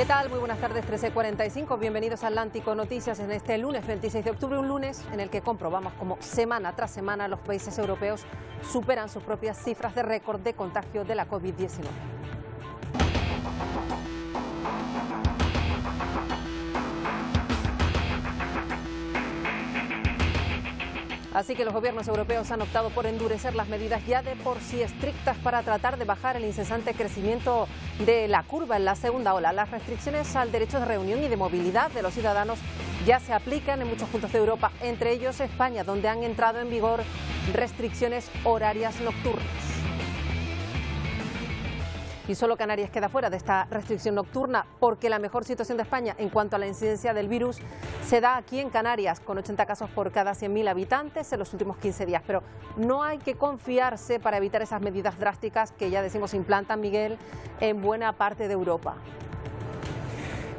¿Qué tal? Muy buenas tardes, 13:45. Bienvenidos a Atlántico Noticias en este lunes 26 de octubre, un lunes en el que comprobamos cómo semana tras semana los países europeos superan sus propias cifras de récord de contagio de la COVID-19. Así que los gobiernos europeos han optado por endurecer las medidas ya de por sí estrictas para tratar de bajar el incesante crecimiento de la curva en la segunda ola. Las restricciones al derecho de reunión y de movilidad de los ciudadanos ya se aplican en muchos puntos de Europa, entre ellos España, donde han entrado en vigor restricciones horarias nocturnas. Y solo Canarias queda fuera de esta restricción nocturna porque la mejor situación de España en cuanto a la incidencia del virus se da aquí en Canarias, con 80 casos por cada 100.000 habitantes en los últimos 15 días. Pero no hay que confiarse para evitar esas medidas drásticas que ya decimos implantan, Miguel, en buena parte de Europa.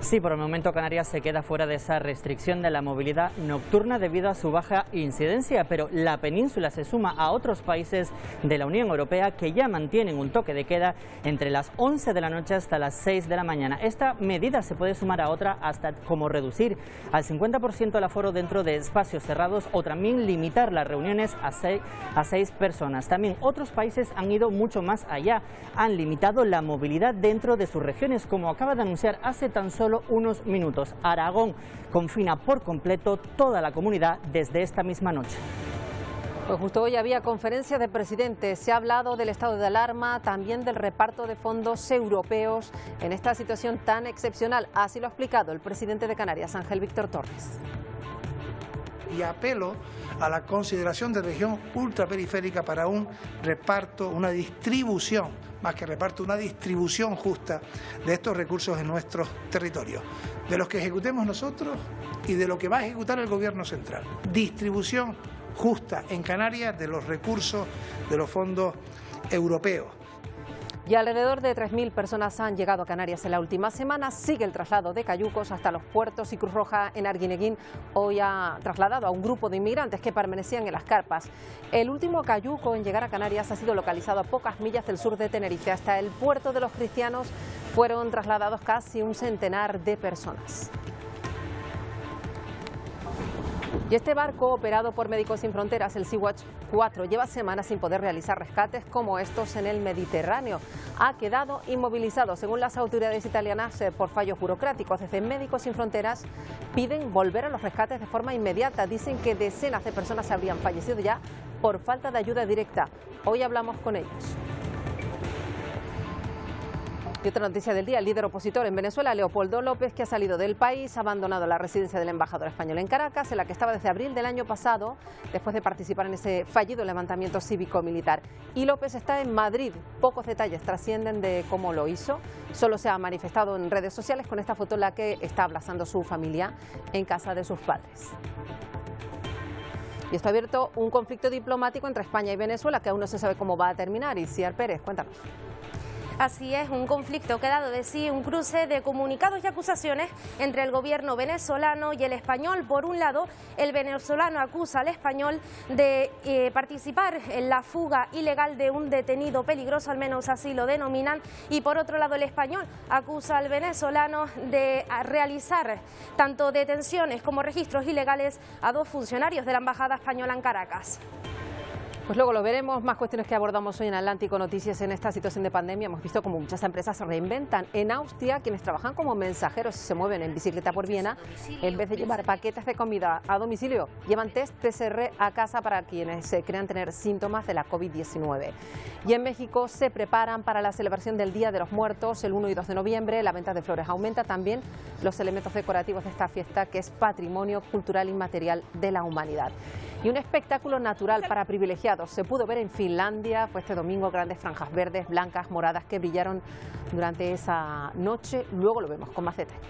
Sí, por el momento Canarias se queda fuera de esa restricción de la movilidad nocturna debido a su baja incidencia, pero la península se suma a otros países de la Unión Europea que ya mantienen un toque de queda entre las 11 de la noche hasta las 6 de la mañana. Esta medida se puede sumar a otra hasta como reducir al 50% el aforo dentro de espacios cerrados o también limitar las reuniones a 6 personas. También otros países han ido mucho más allá, han limitado la movilidad dentro de sus regiones, como acaba de anunciar hace tan solo unos minutos. Aragón confina por completo toda la comunidad desde esta misma noche. Pues justo hoy había conferencia de presidentes, se ha hablado del estado de alarma, también del reparto de fondos europeos en esta situación tan excepcional. Así lo ha explicado el presidente de Canarias, Ángel Víctor Torres. Y apelo a la consideración de región ultraperiférica para un reparto, una distribución, más que reparto, una distribución justa de estos recursos en nuestros territorios, de los que ejecutemos nosotros y de lo que va a ejecutar el Gobierno central. Distribución justa en Canarias de los recursos de los fondos europeos. Y alrededor de 3.000 personas han llegado a Canarias en la última semana. Sigue el traslado de cayucos hasta los puertos y Cruz Roja en Arguineguín hoy ha trasladado a un grupo de inmigrantes que permanecían en las carpas. El último cayuco en llegar a Canarias ha sido localizado a pocas millas del sur de Tenerife. Hasta el puerto de los Cristianos fueron trasladados casi un centenar de personas. Y este barco, operado por Médicos Sin Fronteras, el Sea-Watch 4, lleva semanas sin poder realizar rescates como estos en el Mediterráneo. Ha quedado inmovilizado, según las autoridades italianas, por fallos burocráticos. Desde Médicos Sin Fronteras piden volver a los rescates de forma inmediata. Dicen que decenas de personas habrían fallecido ya por falta de ayuda directa. Hoy hablamos con ellos. Y otra noticia del día, el líder opositor en Venezuela, Leopoldo López, que ha salido del país, ha abandonado la residencia del embajador español en Caracas, en la que estaba desde abril del año pasado, después de participar en ese fallido levantamiento cívico-militar. Y López está en Madrid. Pocos detalles trascienden de cómo lo hizo. Solo se ha manifestado en redes sociales con esta foto en la que está abrazando su familia en casa de sus padres. Y esto ha abierto un conflicto diplomático entre España y Venezuela, que aún no se sabe cómo va a terminar. Itziar Pérez, cuéntanos. Así es, un conflicto que ha dado de sí un cruce de comunicados y acusaciones entre el gobierno venezolano y el español. Por un lado, el venezolano acusa al español de participar en la fuga ilegal de un detenido peligroso, al menos así lo denominan, y por otro lado el español acusa al venezolano de realizar tanto detenciones como registros ilegales a 2 funcionarios de la embajada española en Caracas. Pues luego lo veremos, más cuestiones que abordamos hoy en Atlántico Noticias. En esta situación de pandemia hemos visto como muchas empresas se reinventan. En Austria, quienes trabajan como mensajeros y se mueven en bicicleta por Viena, en vez de llevar paquetes de comida a domicilio, llevan test PCR a casa para quienes se crean tener síntomas de la COVID-19. Y en México se preparan para la celebración del Día de los Muertos el 1 y 2 de noviembre. La venta de flores aumenta, también los elementos decorativos de esta fiesta, que es patrimonio cultural inmaterial de la humanidad. Y un espectáculo natural para privilegiados se pudo ver en Finlandia. Fue este domingo, grandes franjas verdes, blancas, moradas que brillaron durante esa noche. Luego lo vemos con más detalle.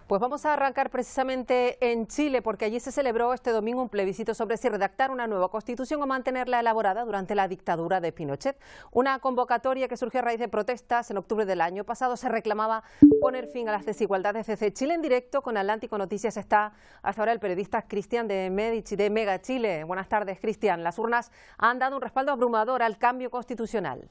Pues vamos a arrancar precisamente en Chile, porque allí se celebró este domingo un plebiscito sobre si redactar una nueva constitución o mantenerla elaborada durante la dictadura de Pinochet. Una convocatoria que surgió a raíz de protestas. En octubre del año pasado se reclamaba poner fin a las desigualdades. Desde Chile en directo con Atlántico Noticias está hasta ahora el periodista Cristian de Medici, de Mega Chile. Buenas tardes, Cristian. Las urnas han dado un respaldo abrumador al cambio constitucional.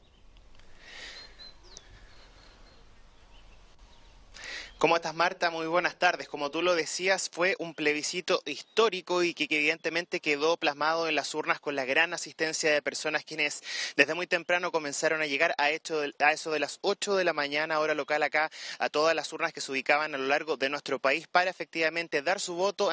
¿Cómo estás, Marta? Muy buenas tardes. Como tú lo decías, fue un plebiscito histórico y que evidentemente quedó plasmado en las urnas con la gran asistencia de personas quienes desde muy temprano comenzaron a llegar a eso de las 8 de la mañana, hora local acá, a todas las urnas que se ubicaban a lo largo de nuestro país para efectivamente dar su voto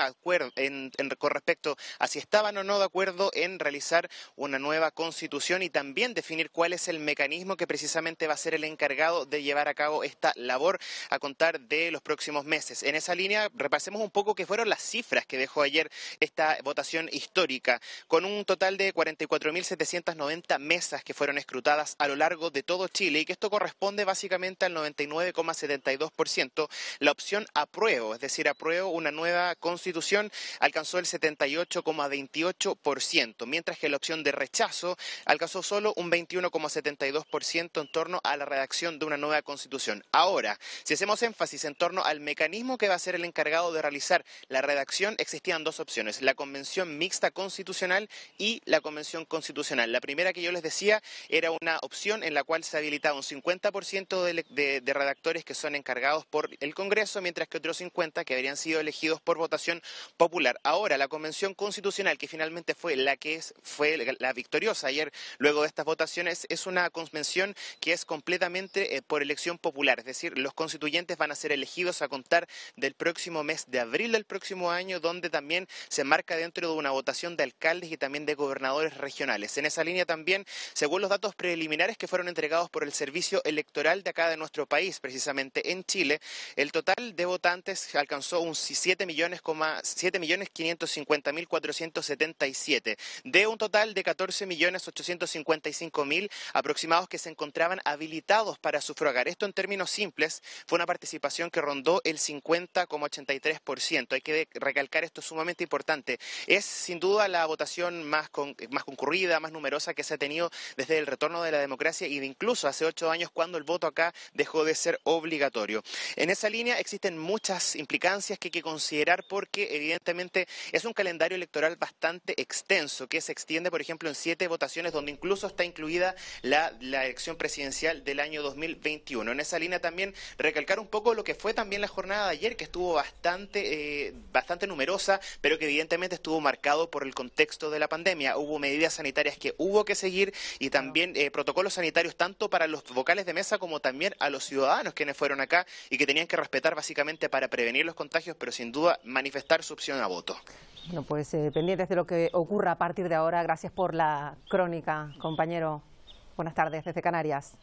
con respecto a si estaban o no de acuerdo en realizar una nueva constitución y también definir cuál es el mecanismo que precisamente va a ser el encargado de llevar a cabo esta labor a contar de los próximos meses. En esa línea repasemos un poco qué fueron las cifras que dejó ayer esta votación histórica, con un total de 44.790 mesas que fueron escrutadas a lo largo de todo Chile y que esto corresponde básicamente al 99,72%. La opción apruebo, es decir, apruebo una nueva constitución, alcanzó el 78,28%, mientras que la opción de rechazo alcanzó solo un 21,72% en torno a la redacción de una nueva constitución. Ahora, si hacemos énfasis en torno al mecanismo que va a ser el encargado de realizar la redacción, existían dos opciones: la Convención Mixta Constitucional y la Convención Constitucional. La primera que yo les decía era una opción en la cual se habilitaba un 50% de redactores que son encargados por el Congreso, mientras que otros 50% que habrían sido elegidos por votación popular. Ahora, la Convención Constitucional, que finalmente fue fue la victoriosa ayer luego de estas votaciones, es una convención que es completamente por elección popular, es decir, los constituyentes van a ser elegidos a contar del próximo mes de abril del próximo año, donde también se marca dentro de una votación de alcaldes y también de gobernadores regionales. En esa línea también, según los datos preliminares que fueron entregados por el Servicio Electoral de acá de nuestro país, precisamente en Chile, el total de votantes alcanzó un 7.550.477, de un total de 14.855.000 aproximados que se encontraban habilitados para sufragar. Esto en términos simples fue una participación que rondó el 50,83%. Hay que recalcar esto, sumamente importante. Es sin duda la votación más concurrida, más numerosa que se ha tenido desde el retorno de la democracia y de incluso hace 8 años cuando el voto acá dejó de ser obligatorio. En esa línea existen muchas implicancias que hay que considerar porque evidentemente es un calendario electoral bastante extenso que se extiende, por ejemplo, en 7 votaciones donde incluso está incluida la elección presidencial del año 2021. En esa línea también recalcar un poco lo que fue también la jornada de ayer, que estuvo bastante numerosa, pero que evidentemente estuvo marcado por el contexto de la pandemia. Hubo medidas sanitarias que hubo que seguir y también protocolos sanitarios tanto para los vocales de mesa como también a los ciudadanos quienes fueron acá y que tenían que respetar básicamente para prevenir los contagios, pero sin duda manifestar su opción a voto. Bueno, pues pendientes de lo que ocurra a partir de ahora. Gracias por la crónica, compañero. Buenas tardes desde Canarias.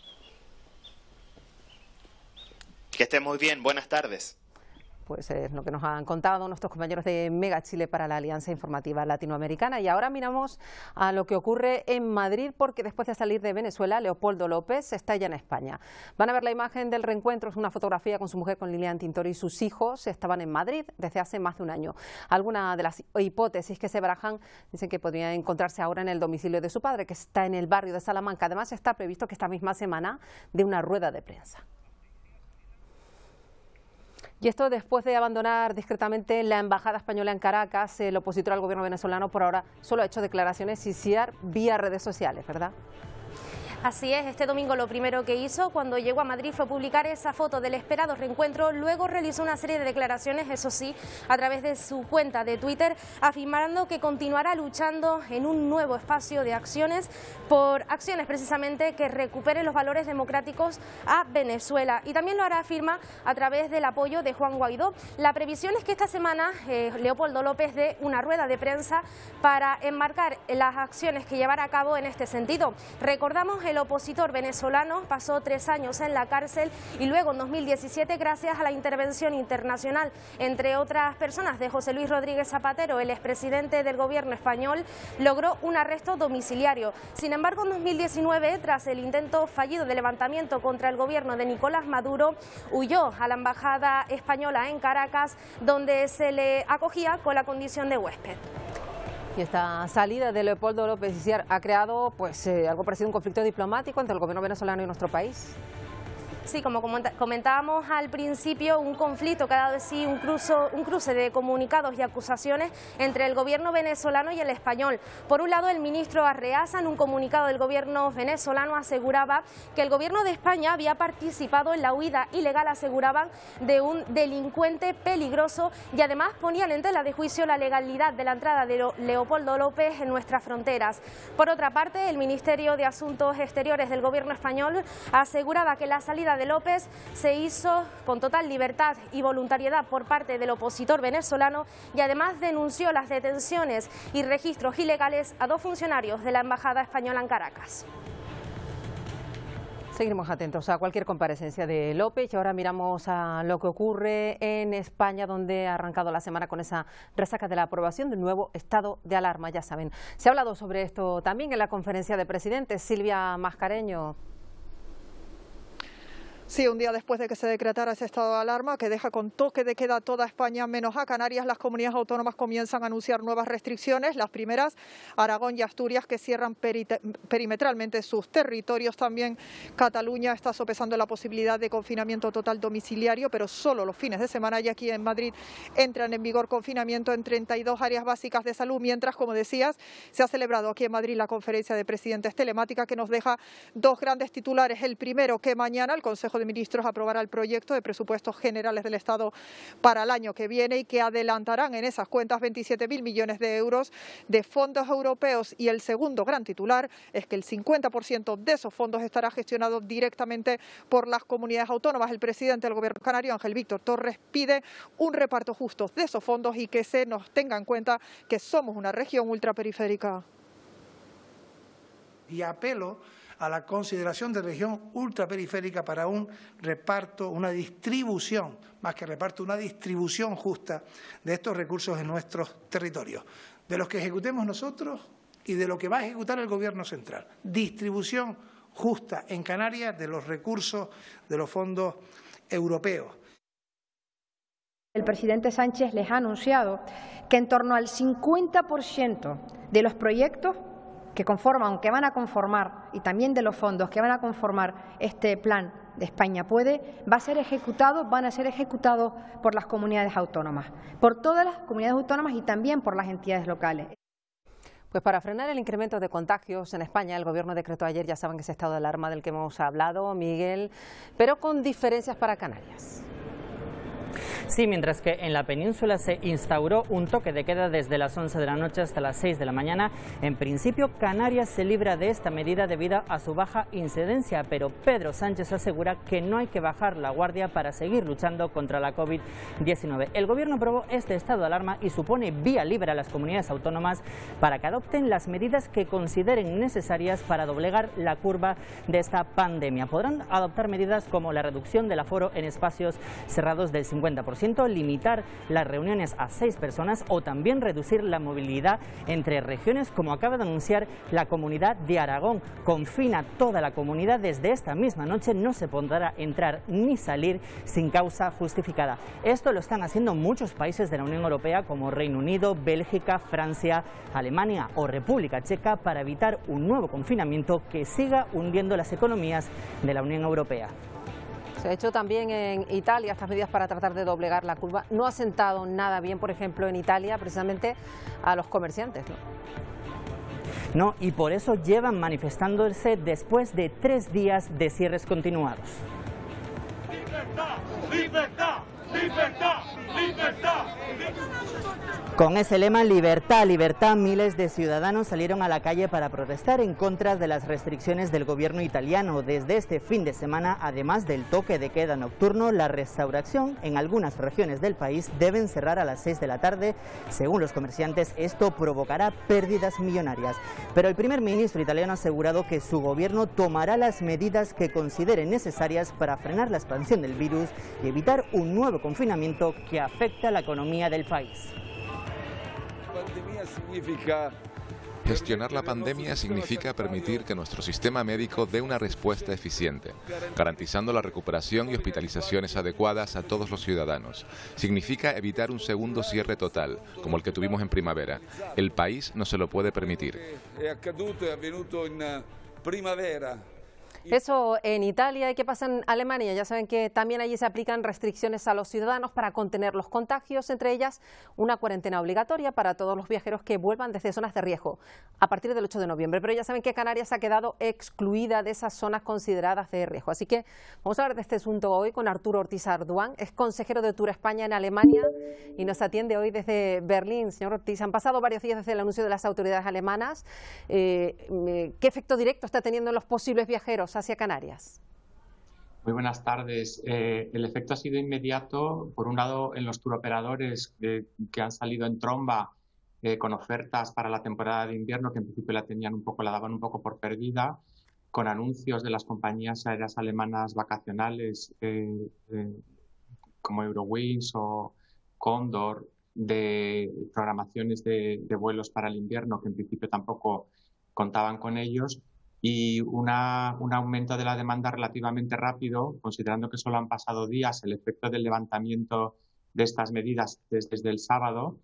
Que estén muy bien, buenas tardes. Pues es lo que nos han contado nuestros compañeros de Mega Chile para la Alianza Informativa Latinoamericana. Y ahora miramos a lo que ocurre en Madrid, porque después de salir de Venezuela, Leopoldo López está ya en España. Van a ver la imagen del reencuentro, es una fotografía con su mujer, con Lilian Tintori, y sus hijos. Estaban en Madrid desde hace más de un año. Algunas de las hipótesis que se barajan dicen que podría encontrarse ahora en el domicilio de su padre, que está en el barrio de Salamanca. Además, está previsto que esta misma semana dé una rueda de prensa. Y esto después de abandonar discretamente la embajada española en Caracas. El opositor al gobierno venezolano por ahora solo ha hecho declaraciones y vía redes sociales, ¿verdad? Así es, este domingo lo primero que hizo cuando llegó a Madrid fue publicar esa foto del esperado reencuentro. Luego realizó una serie de declaraciones, eso sí, a través de su cuenta de Twitter, afirmando que continuará luchando en un nuevo espacio de acciones por acciones precisamente que recuperen los valores democráticos a Venezuela. Y también lo hará, afirma, a través del apoyo de Juan Guaidó. La previsión es que esta semana Leopoldo López dé una rueda de prensa para enmarcar las acciones que llevará a cabo en este sentido. Recordamos el opositor venezolano pasó 3 años en la cárcel y luego en 2017, gracias a la intervención internacional, entre otras personas, de José Luis Rodríguez Zapatero, el expresidente del gobierno español, logró un arresto domiciliario. Sin embargo, en 2019, tras el intento fallido de levantamiento contra el gobierno de Nicolás Maduro, huyó a la embajada española en Caracas, donde se le acogía con la condición de huésped. Y esta salida de Leopoldo López Iciar ha creado algo parecido a un conflicto diplomático entre el gobierno venezolano y nuestro país. Sí, como comentábamos al principio, un conflicto que ha dado de sí un cruce de comunicados y acusaciones entre el gobierno venezolano y el español. Por un lado, el ministro Arreaza, en un comunicado del gobierno venezolano, aseguraba que el gobierno de España había participado en la huida ilegal, aseguraban, de un delincuente peligroso, y además ponían en tela de juicio la legalidad de la entrada de Leopoldo López en nuestras fronteras. Por otra parte, el Ministerio de Asuntos Exteriores del gobierno español aseguraba que la salida de López se hizo con total libertad y voluntariedad por parte del opositor venezolano, y además denunció las detenciones y registros ilegales a 2 funcionarios de la embajada española en Caracas. Seguiremos atentos a cualquier comparecencia de López y ahora miramos a lo que ocurre en España, donde ha arrancado la semana con esa resaca de la aprobación del nuevo estado de alarma. Ya saben, se ha hablado sobre esto también en la conferencia de presidentes. Silvia Mascareño. Sí, un día después de que se decretara ese estado de alarma que deja con toque de queda a toda España menos a Canarias, las comunidades autónomas comienzan a anunciar nuevas restricciones. Las primeras, Aragón y Asturias, que cierran perimetralmente sus territorios. También Cataluña está sopesando la posibilidad de confinamiento total domiciliario, pero solo los fines de semana, y aquí en Madrid entran en vigor confinamiento en 32 áreas básicas de salud, mientras, como decías, se ha celebrado aquí en Madrid la conferencia de presidentes telemática, que nos deja 2 grandes titulares. El primero, que mañana el Consejo de Ministros aprobará el proyecto de presupuestos generales del Estado para el año que viene, y que adelantarán en esas cuentas 27.000 millones de euros de fondos europeos. Y el segundo gran titular es que el 50% de esos fondos estará gestionado directamente por las comunidades autónomas. El presidente del Gobierno canario, Ángel Víctor Torres, pide un reparto justo de esos fondos y que se nos tenga en cuenta que somos una región ultraperiférica. Y apelo a la consideración de región ultraperiférica para un reparto, una distribución, más que reparto, una distribución justa de estos recursos en nuestros territorios, de los que ejecutemos nosotros y de lo que va a ejecutar el Gobierno central. Distribución justa en Canarias de los recursos de los fondos europeos. El presidente Sánchez les ha anunciado que en torno al 50% de los proyectos que conforman, que van a conformar, y también de los fondos que van a conformar este plan de España Puede, van a ser ejecutados por las comunidades autónomas, por todas las comunidades autónomas y también por las entidades locales. Pues para frenar el incremento de contagios en España, el Gobierno decretó ayer, ya saben, ese estado de alarma del que hemos hablado, Miguel, pero con diferencias para Canarias. Sí, mientras que en la península se instauró un toque de queda desde las 11 de la noche hasta las 6 de la mañana, en principio Canarias se libra de esta medida debido a su baja incidencia, pero Pedro Sánchez asegura que no hay que bajar la guardia para seguir luchando contra la COVID-19. El Gobierno aprobó este estado de alarma y supone vía libre a las comunidades autónomas para que adopten las medidas que consideren necesarias para doblegar la curva de esta pandemia. Podrán adoptar medidas como la reducción del aforo en espacios cerrados del 50%, limitar las reuniones a 6 personas o también reducir la movilidad entre regiones, como acaba de anunciar la Comunidad de Aragón. Confina toda la comunidad desde esta misma noche, no se podrá entrar ni salir sin causa justificada. Esto lo están haciendo muchos países de la Unión Europea como Reino Unido, Bélgica, Francia, Alemania o República Checa para evitar un nuevo confinamiento que siga hundiendo las economías de la Unión Europea. Se ha hecho también en Italia estas medidas para tratar de doblegar la curva. No ha sentado nada bien, por ejemplo, en Italia, precisamente a los comerciantes, ¿no? No, y por eso llevan manifestándose después de 3 días de cierres continuados. ¡Libertad! ¡Libertad! ¡Libertad! ¡Libertad! Con ese lema, libertad, libertad, miles de ciudadanos salieron a la calle para protestar en contra de las restricciones del gobierno italiano. Desde este fin de semana, además del toque de queda nocturno, la restauración en algunas regiones del país deben cerrar a las 6 de la tarde. Según los comerciantes, esto provocará pérdidas millonarias. Pero el primer ministro italiano ha asegurado que su gobierno tomará las medidas que considere necesarias para frenar la expansión del virus y evitar un nuevo confinamiento que afecte a la economía del país. Gestionar la pandemia significa permitir que nuestro sistema médico dé una respuesta eficiente, garantizando la recuperación y hospitalizaciones adecuadas a todos los ciudadanos. Significa evitar un segundo cierre total, como el que tuvimos en primavera. El país no se lo puede permitir. Eso en Italia. ¿Y qué pasa en Alemania? Ya saben que también allí se aplican restricciones a los ciudadanos para contener los contagios, entre ellas una cuarentena obligatoria para todos los viajeros que vuelvan desde zonas de riesgo a partir del 8 de noviembre. Pero ya saben que Canarias ha quedado excluida de esas zonas consideradas de riesgo. Así que vamos a hablar de este asunto hoy con Arturo Ortiz Arduán, es consejero de Tour España en Alemania y nos atiende hoy desde Berlín. Señor Ortiz, han pasado varios días desde el anuncio de las autoridades alemanas. ¿Qué efecto directo está teniendo en los posibles viajeros hacia Canarias? Muy buenas tardes. El efecto ha sido inmediato, por un lado en los turoperadores que han salido en tromba con ofertas para la temporada de invierno, que en principio la daban un poco por perdida, con anuncios de las compañías aéreas alemanas vacacionales como Eurowings o Condor, de programaciones de vuelos para el invierno, que en principio tampoco contaban con ellos, y un aumento de la demanda relativamente rápido, considerando que solo han pasado días el efecto del levantamiento de estas medidas desde el sábado,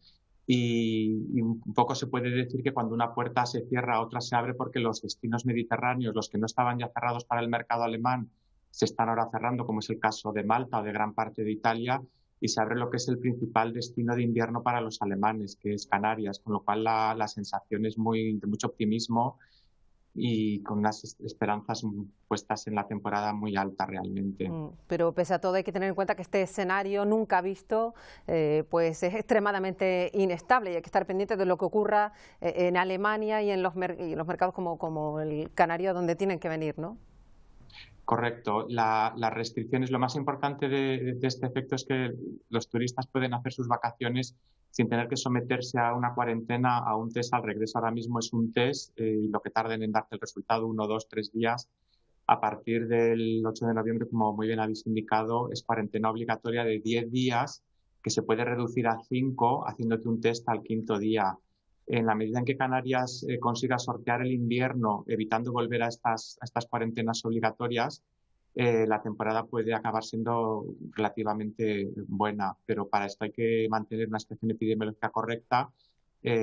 y un poco se puede decir que cuando una puerta se cierra, otra se abre, porque los destinos mediterráneos, los que no estaban ya cerrados para el mercado alemán, se están ahora cerrando, como es el caso de Malta o de gran parte de Italia, y se abre lo que es el principal destino de invierno para los alemanes, que es Canarias, con lo cual la sensación es de mucho optimismo y con unas esperanzas puestas en la temporada muy alta realmente. Pero pese a todo hay que tener en cuenta que este escenario nunca visto pues es extremadamente inestable y hay que estar pendiente de lo que ocurra en Alemania y en los mercados como el canario, donde tienen que venir, ¿no? Correcto. Las restricciones, lo más importante de este efecto es que los turistas pueden hacer sus vacaciones sin tener que someterse a una cuarentena, a un test al regreso. Ahora mismo es un test y lo que tarden en darte el resultado, 1, 2, 3 días. A partir del 8 de noviembre, como muy bien habéis indicado, es cuarentena obligatoria de 10 días, que se puede reducir a 5 haciéndote un test al 5.º día. En la medida en que Canarias consiga sortear el invierno, evitando volver a estas cuarentenas obligatorias, la temporada puede acabar siendo relativamente buena, pero para esto hay que mantener una situación epidemiológica correcta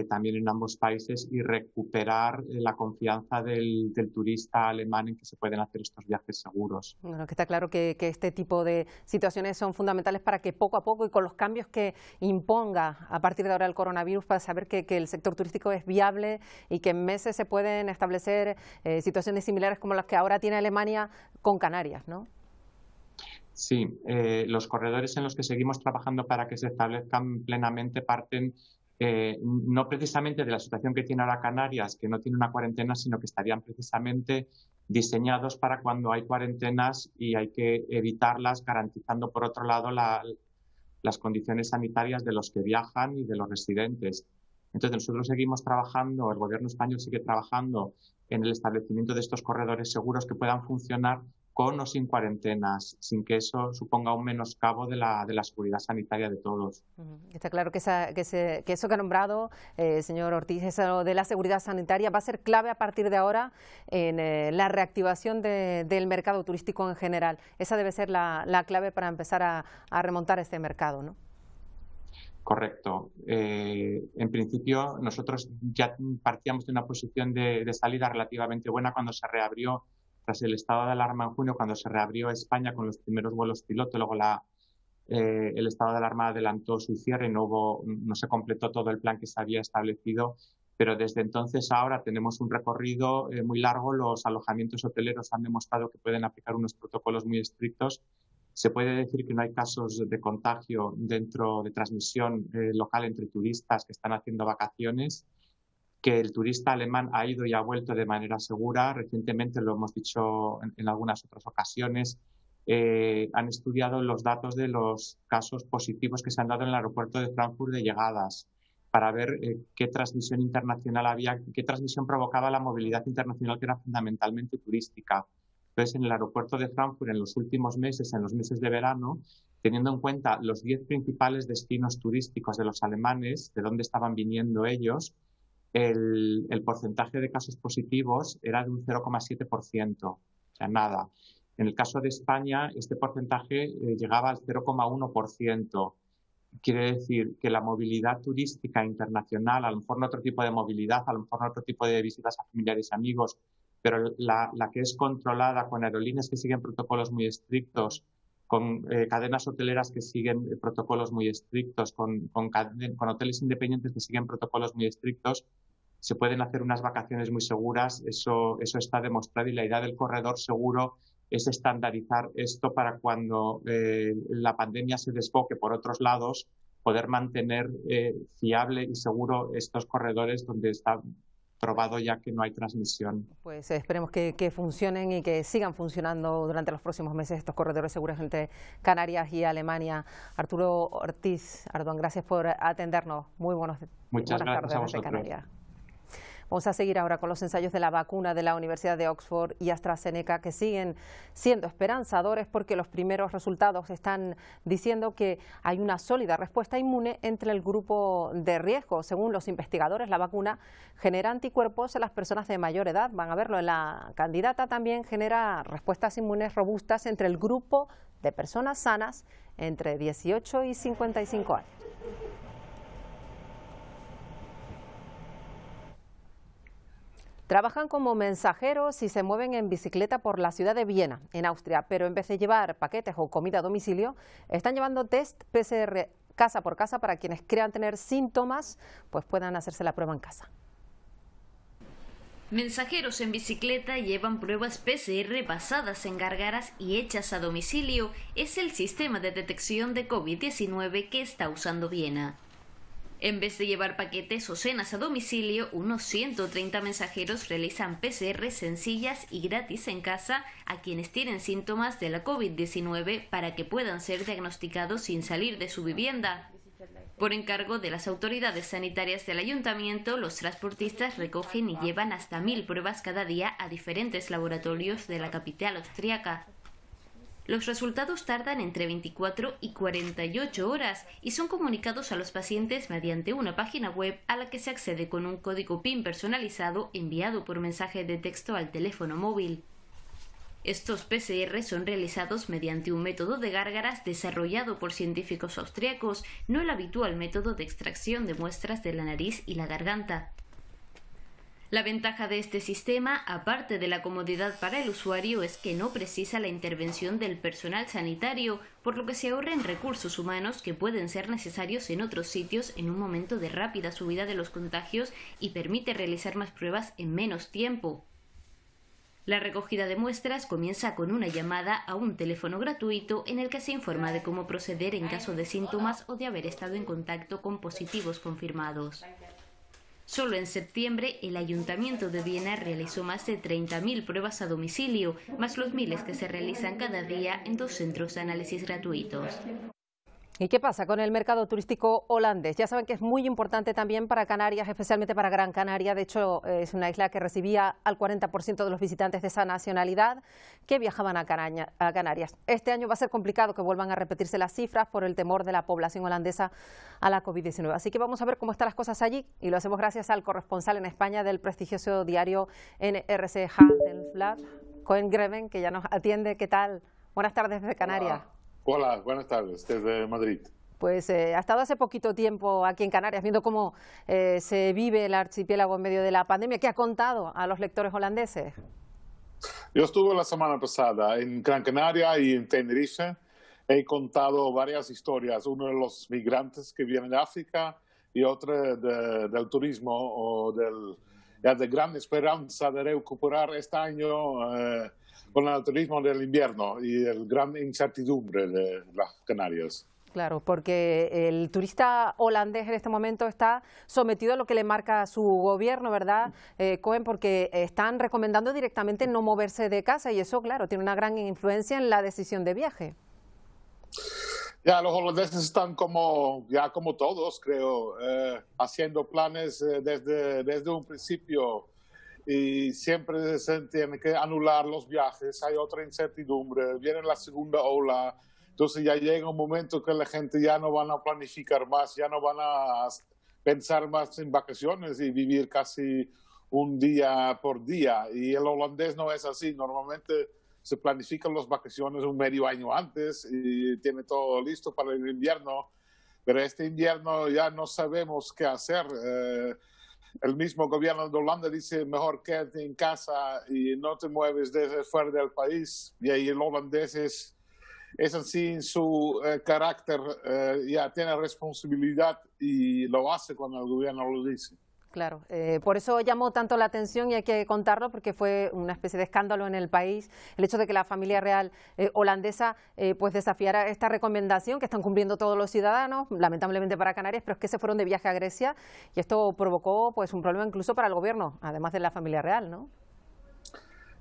también en ambos países y recuperar la confianza del turista alemán en que se pueden hacer estos viajes seguros. Bueno, que está claro que este tipo de situaciones son fundamentales para que poco a poco y con los cambios que imponga a partir de ahora el coronavirus, para saber que el sector turístico es viable y que en meses se pueden establecer situaciones similares como las que ahora tiene Alemania con Canarias, ¿no? Sí, los corredores en los que seguimos trabajando para que se establezcan plenamente parten no precisamente de la situación que tiene ahora Canarias, que no tiene una cuarentena, sino que estarían precisamente diseñados para cuando hay cuarentenas y hay que evitarlas, garantizando por otro lado las condiciones sanitarias de los que viajan y de los residentes. Entonces nosotros seguimos trabajando, el gobierno español sigue trabajando en el establecimiento de estos corredores seguros que puedan funcionar con o sin cuarentenas, sin que eso suponga un menoscabo de la seguridad sanitaria de todos. Está claro que eso que ha nombrado, señor Ortiz, eso de la seguridad sanitaria va a ser clave a partir de ahora en la reactivación del mercado turístico en general. Esa debe ser la clave para empezar a remontar este mercado, ¿no? Correcto. En principio, nosotros ya partíamos de una posición de salida relativamente buena cuando se reabrió, tras el estado de alarma en junio, cuando se reabrió España con los primeros vuelos piloto. Luego el estado de alarma adelantó su cierre, no se completó todo el plan que se había establecido, pero desde entonces ahora tenemos un recorrido muy largo. Los alojamientos hoteleros han demostrado que pueden aplicar unos protocolos muy estrictos Se puede decir que no hay casos de contagio dentro de transmisión local entre turistas que están haciendo vacaciones, que el turista alemán ha ido y ha vuelto de manera segura. Recientemente, lo hemos dicho en algunas otras ocasiones, han estudiado los datos de los casos positivos que se han dado en el aeropuerto de Frankfurt de llegadas para ver qué transmisión internacional había, qué transmisión provocaba la movilidad internacional, que era fundamentalmente turística. Entonces, en el aeropuerto de Frankfurt, en los últimos meses, en los meses de verano, teniendo en cuenta los 10 principales destinos turísticos de los alemanes, de dónde estaban viniendo ellos, el porcentaje de casos positivos era de un 0,7%, o sea, nada. En el caso de España, este porcentaje llegaba al 0,1%. Quiere decir que la movilidad turística internacional, a lo mejor no otro tipo de movilidad, a lo mejor no otro tipo de visitas a familiares y amigos, pero la que es controlada con aerolíneas que siguen protocolos muy estrictos, con cadenas hoteleras que siguen protocolos muy estrictos, con hoteles independientes que siguen protocolos muy estrictos, se pueden hacer unas vacaciones muy seguras. Eso está demostrado, y la idea del corredor seguro es estandarizar esto para cuando la pandemia se desboque por otros lados, poder mantener fiable y seguro estos corredores donde está probado ya que no hay transmisión. Pues esperemos que funcionen y que sigan funcionando durante los próximos meses estos corredores seguros entre Canarias y Alemania. Arturo Ortiz, Arduan, gracias por atendernos. Buenas tardes desde Canarias. Vamos a seguir ahora con los ensayos de la vacuna de la Universidad de Oxford y AstraZeneca, que siguen siendo esperanzadores porque los primeros resultados están diciendo que hay una sólida respuesta inmune entre el grupo de riesgo. Según los investigadores, la vacuna genera anticuerpos en las personas de mayor edad. Van a verlo en la candidata. También genera respuestas inmunes robustas entre el grupo de personas sanas entre 18 y 55 años. Trabajan como mensajeros y se mueven en bicicleta por la ciudad de Viena, en Austria, pero en vez de llevar paquetes o comida a domicilio, están llevando test PCR casa por casa para quienes crean tener síntomas, pues puedan hacerse la prueba en casa. Mensajeros en bicicleta llevan pruebas PCR basadas en gárgaras y hechas a domicilio. Es el sistema de detección de COVID-19 que está usando Viena. En vez de llevar paquetes o cenas a domicilio, unos 130 mensajeros realizan PCR sencillas y gratis en casa a quienes tienen síntomas de la COVID-19 para que puedan ser diagnosticados sin salir de su vivienda. Por encargo de las autoridades sanitarias del ayuntamiento, los transportistas recogen y llevan hasta 1000 pruebas cada día a diferentes laboratorios de la capital austriaca. Los resultados tardan entre 24 y 48 horas y son comunicados a los pacientes mediante una página web a la que se accede con un código PIN personalizado enviado por mensaje de texto al teléfono móvil. Estos PCR son realizados mediante un método de gárgaras desarrollado por científicos austriacos, no el habitual método de extracción de muestras de la nariz y la garganta. La ventaja de este sistema, aparte de la comodidad para el usuario, es que no precisa la intervención del personal sanitario, por lo que se ahorran recursos humanos que pueden ser necesarios en otros sitios en un momento de rápida subida de los contagios y permite realizar más pruebas en menos tiempo. La recogida de muestras comienza con una llamada a un teléfono gratuito en el que se informa de cómo proceder en caso de síntomas o de haber estado en contacto con positivos confirmados. Solo en septiembre, el Ayuntamiento de Viena realizó más de 30.000 pruebas a domicilio, más los miles que se realizan cada día en 2 centros de análisis gratuitos. ¿Y qué pasa con el mercado turístico holandés? Ya saben que es muy importante también para Canarias, especialmente para Gran Canaria. De hecho, es una isla que recibía al 40% de los visitantes de esa nacionalidad que viajaban a Canarias. Este año va a ser complicado que vuelvan a repetirse las cifras por el temor de la población holandesa a la COVID-19. Así que vamos a ver cómo están las cosas allí y lo hacemos gracias al corresponsal en España del prestigioso diario NRC Handelsblad, Koen Greven, que ya nos atiende. ¿Qué tal? Buenas tardes desde Canarias. Hola, buenas tardes, desde Madrid. Pues ha estado hace poquito tiempo aquí en Canarias, viendo cómo se vive el archipiélago en medio de la pandemia. ¿Qué ha contado a los lectores holandeses? Yo estuve la semana pasada en Gran Canaria y en Tenerife. He contado varias historias, uno de los migrantes que vienen de África y otra del turismo o de gran esperanza de recuperar este año el turismo del invierno y el gran incertidumbre de las Canarias. Claro, porque el turista holandés en este momento está sometido a lo que le marca su gobierno, ¿verdad, Koen? Porque están recomendando directamente no moverse de casa y eso, claro, tiene una gran influencia en la decisión de viaje. Ya, los holandeses están como todos, creo, haciendo planes desde un principio y siempre se tiene que anular los viajes, hay otra incertidumbre, viene la segunda ola. Entonces ya llega un momento que la gente ya no van a planificar más, ya no van a pensar más en vacaciones y vivir casi un día por día. Y el holandés no es así. Normalmente se planifican las vacaciones un medio año antes y tiene todo listo para el invierno. Pero este invierno ya no sabemos qué hacer. El mismo gobierno de Holanda dice mejor quédate en casa y no te mueves desde fuera del país. Y ahí el holandés es así en su carácter, ya tiene responsabilidad y lo hace cuando el gobierno lo dice. Claro, por eso llamó tanto la atención y hay que contarlo porque fue una especie de escándalo en el país el hecho de que la familia real holandesa pues desafiara esta recomendación que están cumpliendo todos los ciudadanos, lamentablemente para Canarias, pero es que se fueron de viaje a Grecia y esto provocó pues un problema incluso para el gobierno, además de la familia real, ¿no?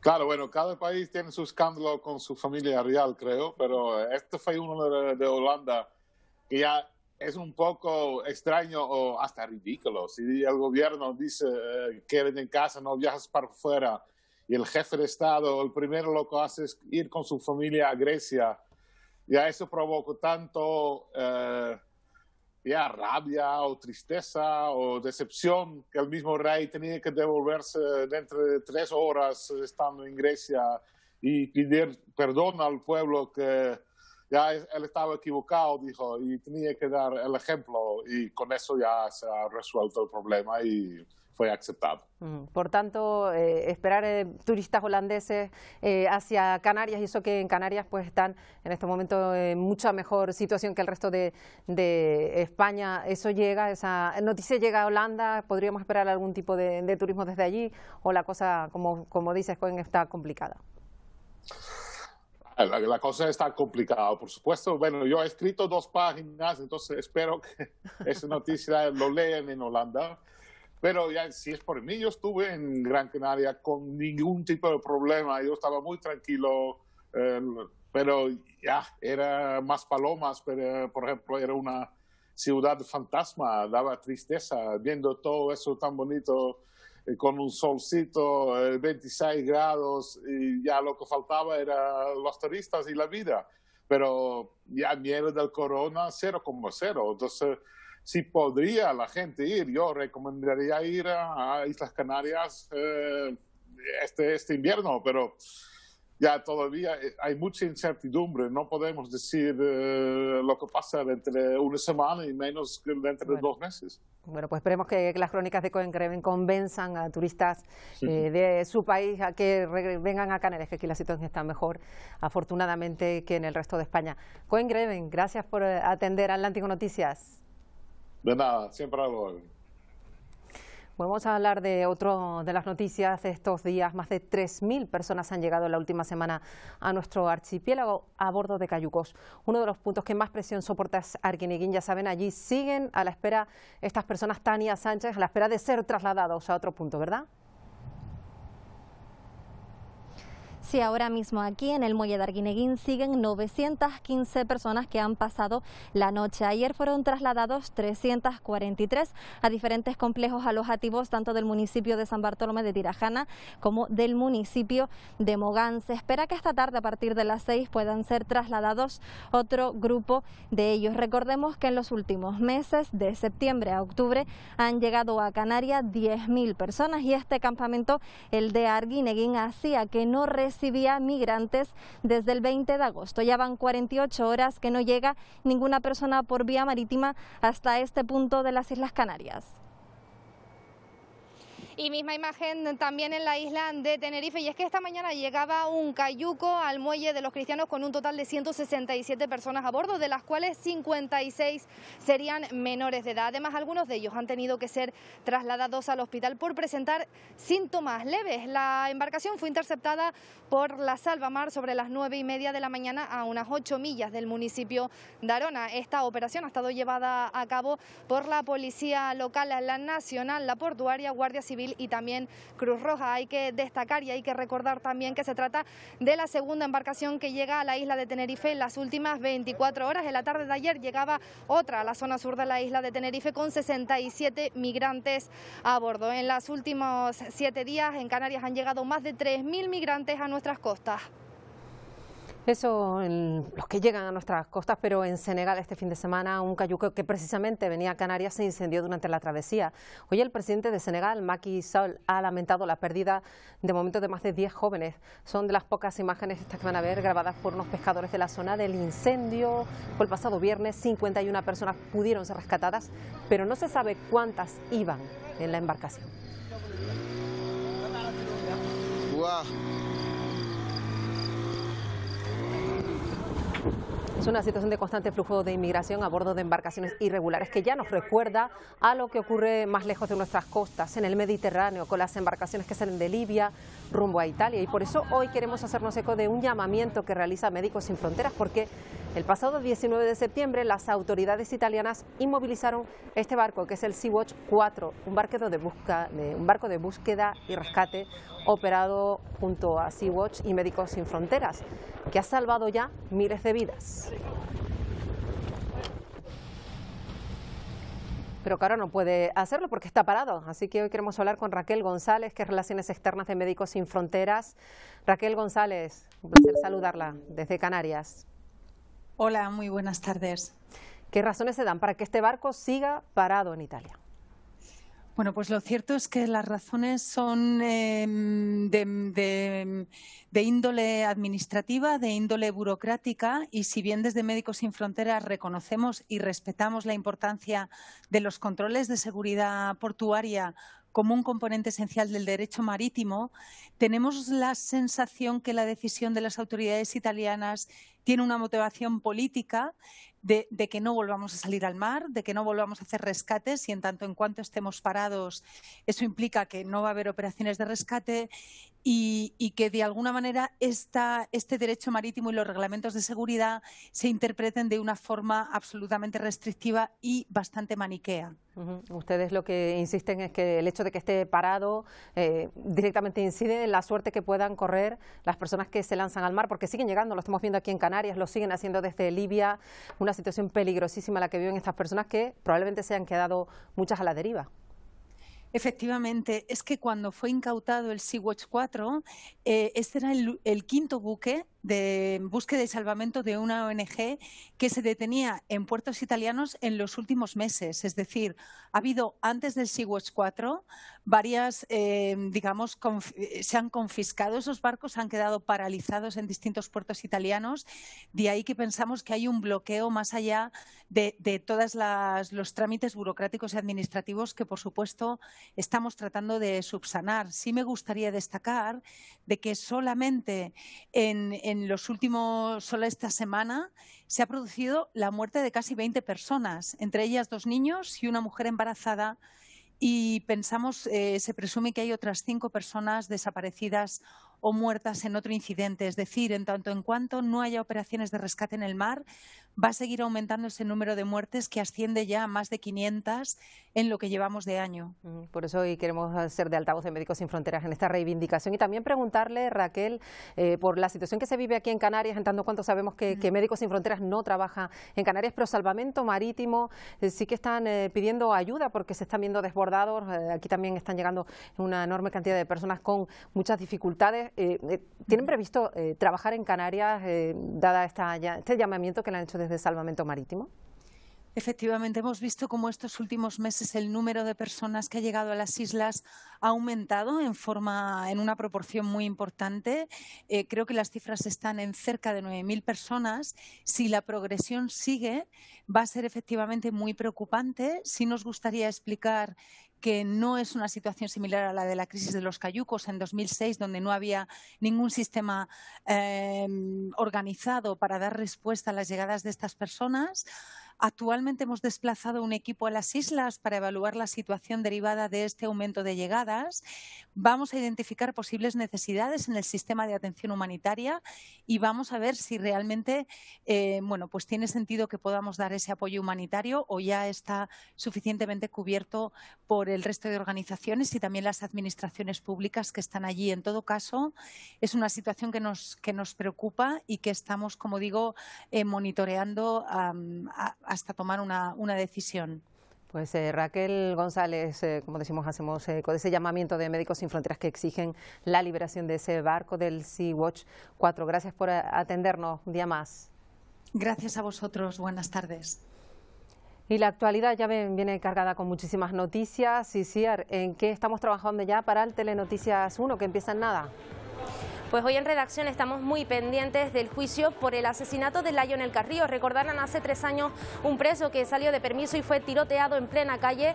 Claro, bueno, cada país tiene su escándalo con su familia real, creo, pero este fue uno de Holanda que ya es un poco extraño o hasta ridículo. Si el gobierno dice quédate en casa, no viajes para afuera, y el jefe de Estado, el primero lo que hace es ir con su familia a Grecia, ya eso provocó tanto rabia o tristeza o decepción que el mismo rey tenía que devolverse dentro de 3 horas estando en Grecia y pedir perdón al pueblo que ya él estaba equivocado, dijo, y tenía que dar el ejemplo y con eso ya se ha resuelto el problema y fue aceptado. Por tanto, esperar turistas holandeses hacia Canarias, y eso que en Canarias pues están en este momento en mucha mejor situación que el resto de España. Eso llega, esa noticia llega a Holanda, ¿podríamos esperar algún tipo de turismo desde allí o la cosa, como dices, Koen, está complicada? La cosa está complicada, por supuesto. Bueno, yo he escrito 2 páginas, entonces espero que esa noticia lo lean en Holanda. Pero ya, si es por mí, yo estuve en Gran Canaria con ningún tipo de problema. Yo estaba muy tranquilo, pero ya, era más palomas. Pero, por ejemplo, era una ciudad fantasma, daba tristeza viendo todo eso tan bonito, con un solcito, 26 grados, y ya lo que faltaba era los turistas y la vida. Pero ya miedo del corona, 0,0. Entonces, si podría la gente ir, yo recomendaría ir a Islas Canarias este invierno, pero ya todavía hay mucha incertidumbre. No podemos decir lo que pasa dentro de una semana y menos que dentro de 2 meses. Bueno, pues esperemos que las crónicas de Koen Greven convenzan a turistas de su país a que vengan a Canarias, que aquí la situación está mejor, afortunadamente, que en el resto de España. Koen Greven, gracias por atender a Atlántico Noticias. De nada, siempre algo. Vamos a hablar de otro de las noticias de estos días. Más de 3.000 personas han llegado en la última semana a nuestro archipiélago a bordo de cayucos. Uno de los puntos que más presión soporta es Arguineguín. Ya saben, allí siguen a la espera estas personas, Tania Sánchez, a la espera de ser trasladados a otro punto, ¿verdad? Sí, ahora mismo aquí en el muelle de Arguineguín siguen 915 personas que han pasado la noche. Ayer fueron trasladados 343 a diferentes complejos alojativos, tanto del municipio de San Bartolomé de Tirajana como del municipio de Mogán. Se espera que esta tarde, a partir de las 6, puedan ser trasladados otro grupo de ellos. Recordemos que en los últimos meses, de septiembre a octubre, han llegado a Canarias 10.000 personas y este campamento, el de Arguineguín, hacía que no recibía migrantes desde el 20 de agosto. Ya van 48 horas que no llega ninguna persona por vía marítima hasta este punto de las Islas Canarias. Y misma imagen también en la isla de Tenerife, y es que esta mañana llegaba un cayuco al muelle de los Cristianos con un total de 167 personas a bordo, de las cuales 56 serían menores de edad. Además, algunos de ellos han tenido que ser trasladados al hospital por presentar síntomas leves. La embarcación fue interceptada por la Salvamar sobre las 9:30 de la mañana a unas 8 millas del municipio de Arona. Esta operación ha estado llevada a cabo por la policía local, la nacional, la portuaria, Guardia Civil y también Cruz Roja. Hay que destacar y hay que recordar también que se trata de la segunda embarcación que llega a la isla de Tenerife en las últimas 24 horas. En la tarde de ayer llegaba otra a la zona sur de la isla de Tenerife con 67 migrantes a bordo. En los últimos 7 días en Canarias han llegado más de 3.000 migrantes a nuestras costas. Eso en los que llegan a nuestras costas, pero en Senegal este fin de semana un cayuco que precisamente venía a Canarias se incendió durante la travesía. Hoy el presidente de Senegal, Macky Sall, ha lamentado la pérdida de momento de más de 10 jóvenes. Son de las pocas imágenes estas que van a ver grabadas por unos pescadores de la zona del incendio. Fue el pasado viernes, 51 personas pudieron ser rescatadas, pero no se sabe cuántas iban en la embarcación. Wow. Es una situación de constante flujo de inmigración a bordo de embarcaciones irregulares que ya nos recuerda a lo que ocurre más lejos de nuestras costas, en el Mediterráneo, con las embarcaciones que salen de Libia rumbo a Italia. Y por eso hoy queremos hacernos eco de un llamamiento que realiza Médicos Sin Fronteras, porque el pasado 19 de septiembre las autoridades italianas inmovilizaron este barco, que es el Sea-Watch 4, un barco de búsqueda y rescate operado junto a Sea-Watch y Médicos Sin Fronteras, que ha salvado ya miles de vidas. Pero que ahora no puede hacerlo porque está parado. Así que hoy queremos hablar con Raquel González, que es Relaciones Externas de Médicos Sin Fronteras. Raquel González, un placer saludarla desde Canarias. Hola, muy buenas tardes. ¿Qué razones se dan para que este barco siga parado en Italia? Bueno, pues lo cierto es que las razones son de índole administrativa, de índole burocrática, y si bien desde Médicos Sin Fronteras reconocemos y respetamos la importancia de los controles de seguridad portuaria como un componente esencial del derecho marítimo, tenemos la sensación que la decisión de las autoridades italianas tiene una motivación política de que no volvamos a salir al mar, de que no volvamos a hacer rescates, y en tanto en cuanto estemos parados eso implica que no va a haber operaciones de rescate y que de alguna manera este derecho marítimo y los reglamentos de seguridad se interpreten de una forma absolutamente restrictiva y bastante maniquea. Ustedes lo que insisten es que el hecho de que esté parado directamente incide en la suerte que puedan correr las personas que se lanzan al mar, porque siguen llegando, lo estamos viendo aquí en Canarias, lo siguen haciendo desde Libia, una situación peligrosísima la que viven estas personas que probablemente se han quedado muchas a la deriva. Efectivamente, es que cuando fue incautado el Sea-Watch 4, este era el quinto buque de búsqueda y salvamento de una ONG que se detenía en puertos italianos en los últimos meses. Es decir, ha habido antes del Sea-Watch 4 varias, se han confiscado esos barcos, han quedado paralizados en distintos puertos italianos. De ahí que pensamos que hay un bloqueo más allá de todos los trámites burocráticos y administrativos que, por supuesto, estamos tratando de subsanar. Sí me gustaría destacar de que solamente solo esta semana se ha producido la muerte de casi 20 personas, entre ellas 2 niños y una mujer embarazada, y pensamos, se presume que hay otras 5 personas desaparecidas o muertas en otro incidente. Es decir, en tanto en cuanto no haya operaciones de rescate en el mar, va a seguir aumentando ese número de muertes que asciende ya a más de 500 en lo que llevamos de año. Por eso hoy queremos ser de altavoz de Médicos Sin Fronteras en esta reivindicación y también preguntarle, Raquel, por la situación que se vive aquí en Canarias, en tanto cuanto sabemos que Médicos Sin Fronteras no trabaja en Canarias, pero Salvamento Marítimo sí que están pidiendo ayuda porque se están viendo desbordados. Aquí también están llegando una enorme cantidad de personas con muchas dificultades. ¿Tienen previsto trabajar en Canarias, dada este llamamiento que le han hecho desde Salvamento Marítimo? Efectivamente, hemos visto cómo estos últimos meses el número de personas que ha llegado a las islas ha aumentado en una proporción muy importante. Creo que las cifras están en cerca de 9.000 personas. Si la progresión sigue, va a ser efectivamente muy preocupante. Sí nos gustaría explicar que no es una situación similar a la de la crisis de los cayucos en 2006, donde no había ningún sistema organizado para dar respuesta a las llegadas de estas personas. Actualmente hemos desplazado un equipo a las islas para evaluar la situación derivada de este aumento de llegadas. Vamos a identificar posibles necesidades en el sistema de atención humanitaria y vamos a ver si realmente pues tiene sentido que podamos dar ese apoyo humanitario o ya está suficientemente cubierto por el resto de organizaciones y también las administraciones públicas que están allí. En todo caso, es una situación que nos preocupa y que estamos, como digo, monitoreando hasta tomar una decisión. Pues Raquel González, como decimos, hacemos eco de ese llamamiento de Médicos Sin Fronteras que exigen la liberación de ese barco del Sea-Watch 4. Gracias por atendernos un día más. Gracias a vosotros. Buenas tardes. Y la actualidad ya viene cargada con muchísimas noticias. Isiar, ¿en qué estamos trabajando ya para el Telenoticias 1, que empieza en nada? Pues hoy en redacción estamos muy pendientes del juicio por el asesinato de Lionel Carrillo. Recordarán hace 3 años un preso que salió de permiso y fue tiroteado en plena calle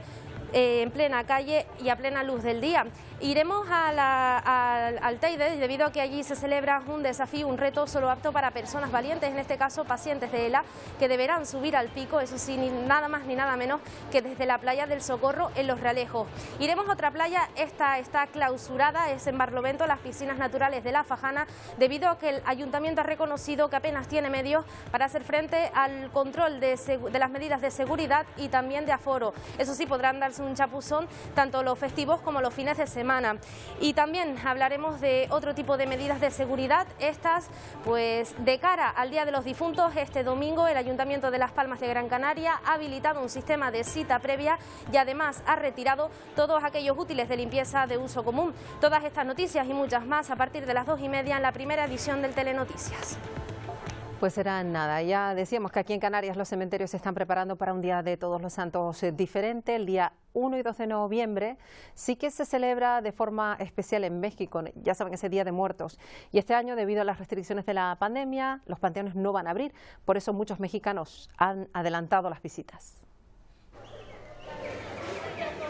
y a plena luz del día. Iremos al Teide debido a que allí se celebra un desafío, un reto solo apto para personas valientes, en este caso pacientes de ELA, que deberán subir al pico, eso sí, nada más ni nada menos que desde la playa del Socorro en Los Realejos. Iremos a otra playa, esta está clausurada, es en Barlovento, las piscinas naturales de La Fajana, debido a que el ayuntamiento ha reconocido que apenas tiene medios para hacer frente al control de las medidas de seguridad y también de aforo. Eso sí, podrán darse un chapuzón tanto los festivos como los fines de semana. Y también hablaremos de otro tipo de medidas de seguridad, estas pues de cara al Día de los Difuntos. Este domingo el Ayuntamiento de Las Palmas de Gran Canaria ha habilitado un sistema de cita previa y además ha retirado todos aquellos útiles de limpieza de uso común. Todas estas noticias y muchas más a partir de las 2:30 en la primera edición del Telenoticias. Pues será nada, ya decíamos que aquí en Canarias los cementerios se están preparando para un Día de Todos los Santos diferente. El día 1 y 2 de noviembre sí que se celebra de forma especial en México, ya saben, ese Día de Muertos. Y este año, debido a las restricciones de la pandemia, los panteones no van a abrir, por eso muchos mexicanos han adelantado las visitas.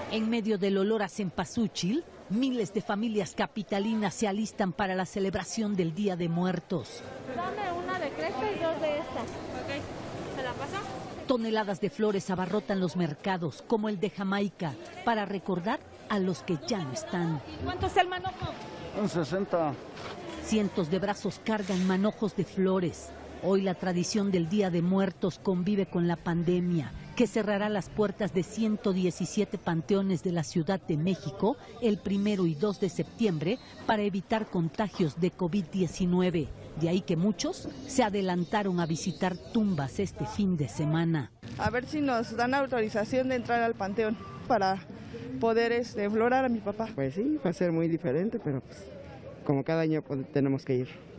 En medio del olor a cempasúchil, miles de familias capitalinas se alistan para la celebración del Día de Muertos. Dame una de cresta y 2 de esta. Ok, ¿se la pasa? Toneladas de flores abarrotan los mercados, como el de Jamaica, para recordar a los que ya no están. ¿Cuánto es el manojo? Un 60. Cientos de brazos cargan manojos de flores. Hoy la tradición del Día de Muertos convive con la pandemia, que cerrará las puertas de 117 panteones de la Ciudad de México el 1 y 2 de septiembre para evitar contagios de COVID-19. De ahí que muchos se adelantaron a visitar tumbas este fin de semana. A ver si nos dan autorización de entrar al panteón para poder enflorar a mi papá. Pues sí, va a ser muy diferente, pero pues, como cada año tenemos que ir.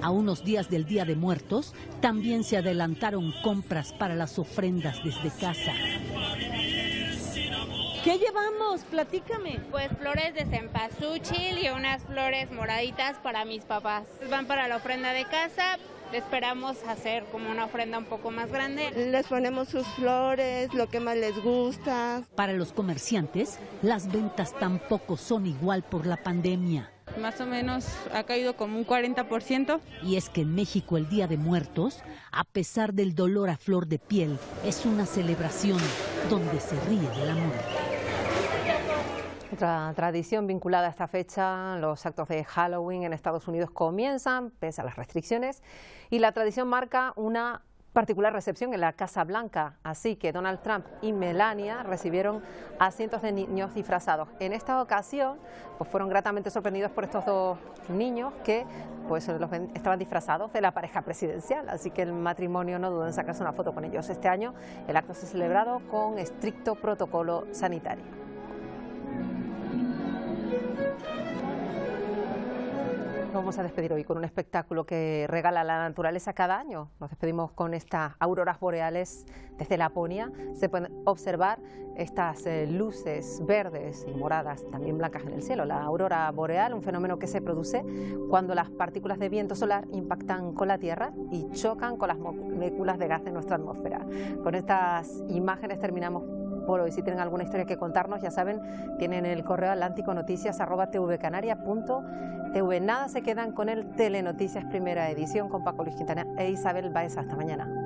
A unos días del Día de Muertos, también se adelantaron compras para las ofrendas desde casa. ¿Qué llevamos? Platícame. Pues flores de cempasúchil y unas flores moraditas para mis papás. Van para la ofrenda de casa. Esperamos hacer como una ofrenda un poco más grande. Les ponemos sus flores, lo que más les gusta. Para los comerciantes, las ventas tampoco son igual por la pandemia. Más o menos ha caído como un 40%. Y es que en México el Día de Muertos, a pesar del dolor a flor de piel, es una celebración donde se ríe de la muerte. Otra tradición vinculada a esta fecha, los actos de Halloween en Estados Unidos comienzan, pese a las restricciones, y la tradición marca una particular recepción en la Casa Blanca, así que Donald Trump y Melania recibieron a cientos de niños disfrazados. En esta ocasión pues fueron gratamente sorprendidos por estos 2 niños que pues estaban disfrazados de la pareja presidencial, así que el matrimonio no dudó en sacarse una foto con ellos. Este año el acto se ha celebrado con estricto protocolo sanitario. Vamos a despedir hoy con un espectáculo que regala la naturaleza cada año. Nos despedimos con estas auroras boreales desde Laponia. Se pueden observar estas luces verdes y moradas, también blancas en el cielo. La aurora boreal, un fenómeno que se produce cuando las partículas de viento solar impactan con la Tierra y chocan con las moléculas de gas de nuestra atmósfera. Con estas imágenes terminamos por hoy. Si tienen alguna historia que contarnos, ya saben, tienen el correo atlánticonoticias@tvcanaria.tv. Nada, se quedan con el Telenoticias Primera Edición con Paco Luis Quintana e Isabel Baeza. Hasta mañana.